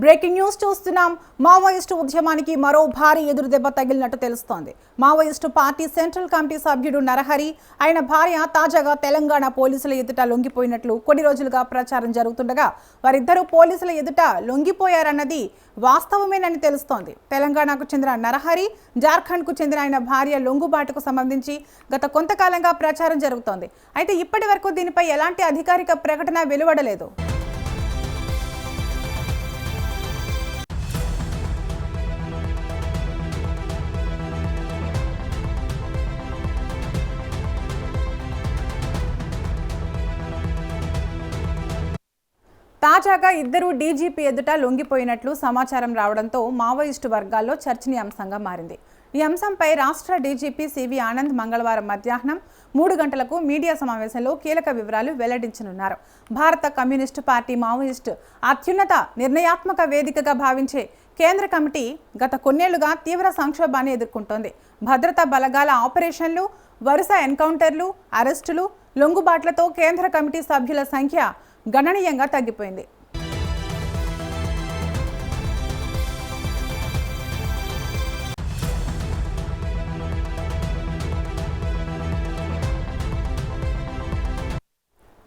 Breaking news చూస్తున్నాం. Maoist ఉద్యమానికి మరో భారీ ఎదురుదెబ్బ తగిలినట్టు తెలుస్తోంది. మావోయిస్టు పార్టీ సెంట్రల్ కమిటీ సభ్యుడు నరహరి, ఆయన భార్య తాజాగా తెలంగాణ పోలీసుల ఎదుట లొంగిపోయినట్లు కొన్ని రోజులుగా ప్రచారం జరుగుతుండగా వారిద్దరూ పోలీసుల ఎదుట లొంగిపోయారన్నది వాస్తవమేనని తెలుస్తోంది. తెలంగాణకు చెందిన నరహరి, జార్ఖండ్కు చెందిన ఆయన భార్య లొంగుబాటుకు సంబంధించి గత కొంతకాలంగా ప్రచారం జరుగుతోంది. అయితే ఇప్పటి వరకు దీనిపై ఎలాంటి అధికారిక ప్రకటన వెలువడలేదు. తాజాగా ఇద్దరు డీజీపీ ఎదుట లొంగిపోయినట్లు సమాచారం రావడంతో మావోయిస్టు వర్గాల్లో చర్చనీయాంశంగా మారింది. ఈ అంశంపై రాష్ట్ర డీజీపీ సివి ఆనంద్ మంగళవారం మధ్యాహ్నం 3 గంటలకు మీడియా సమావేశంలో కీలక వివరాలు వెల్లడించనున్నారు. భారత కమ్యూనిస్టు పార్టీ మావోయిస్టు అత్యున్నత నిర్ణయాత్మక వేదికగా భావించే కేంద్ర కమిటీ గత కొన్నేళ్లుగా తీవ్ర సంక్షోభాన్ని ఎదుర్కొంటోంది. భద్రతా బలగాల ఆపరేషన్లు, వరుస ఎన్కౌంటర్లు, అరెస్టులు, లొంగుబాట్లతో కేంద్ర కమిటీ సభ్యుల సంఖ్య గణనీయంగా తగ్గిపోయింది.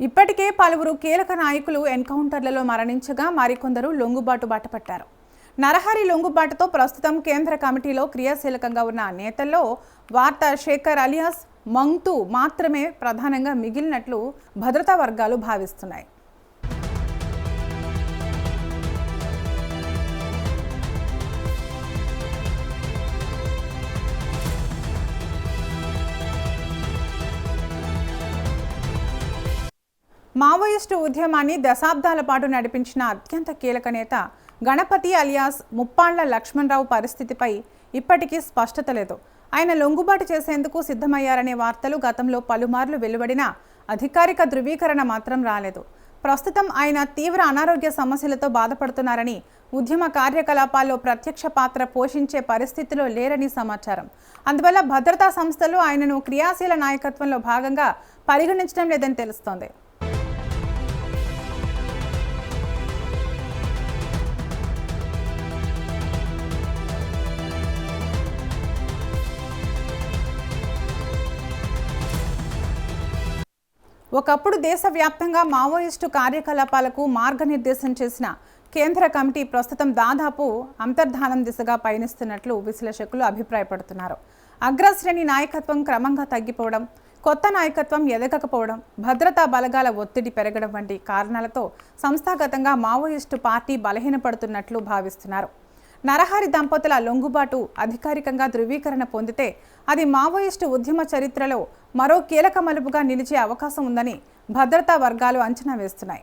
ఇప్పటికే పలువురు కీలక నాయకులు ఎన్కౌంటర్లలో మరణించగా మరికొందరు లొంగుబాటు బాటపట్టారు. నరహరి లొంగుబాటుతో ప్రస్తుతం కేంద్ర కమిటీలో క్రియాశీలకంగా ఉన్న నేతల్లో వార్తా శేఖర్ అలియాస్ మంగ్తూ మాత్రమే ప్రధానంగా మిగిలినట్లు భద్రతా వర్గాలు భావిస్తున్నాయి. మావోయిస్టు ఉద్యమాన్ని దశాబ్దాల పాటు నడిపించిన అత్యంత కీలక నేత గణపతి అలియాస్ ముప్పాళ్ల లక్ష్మణరావు పరిస్థితిపై ఇప్పటికీ స్పష్టత లేదు. ఆయన లొంగుబాటు చేసేందుకు సిద్ధమయ్యారనే వార్తలు గతంలో పలుమార్లు వెలువడినా అధికారిక ధృవీకరణ మాత్రం రాలేదు. ప్రస్తుతం ఆయన తీవ్ర అనారోగ్య సమస్యలతో బాధపడుతున్నారని, ఉద్యమ కార్యకలాపాల్లో ప్రత్యక్ష పాత్ర పోషించే పరిస్థితిలో లేరని సమాచారం. అందువల్ల భద్రతా సంస్థలు ఆయనను క్రియాశీల నాయకత్వంలో భాగంగా పరిగణించడం లేదని తెలుస్తోంది. ఒకప్పుడు దేశవ్యాప్తంగా మావోయిస్టు కార్యకలాపాలకు మార్గనిర్దేశం చేసిన కేంద్ర కమిటీ ప్రస్తుతం దాదాపు అంతర్ధానం దిశగా పయనిస్తున్నట్లు విశ్లేషకులు అభిప్రాయపడుతున్నారు. అగ్రశ్రేణి నాయకత్వం క్రమంగా తగ్గిపోవడం, కొత్త నాయకత్వం ఎదగకపోవడం, భద్రతా బలగాల ఒత్తిడి పెరగడం వంటి కారణాలతో సంస్థాగతంగా మావోయిస్టు పార్టీ బలహీనపడుతున్నట్లు భావిస్తున్నారు. నరహరి దంపతుల లొంగుబాటు అధికారికంగా ధృవీకరణ పొందితే అది మావోయిస్టు ఉద్యమ చరిత్రలో మరో కీలక మలుపుగా నిలిచే అవకాశం ఉందని భద్రతా వర్గాలు అంచనా వేస్తున్నాయి.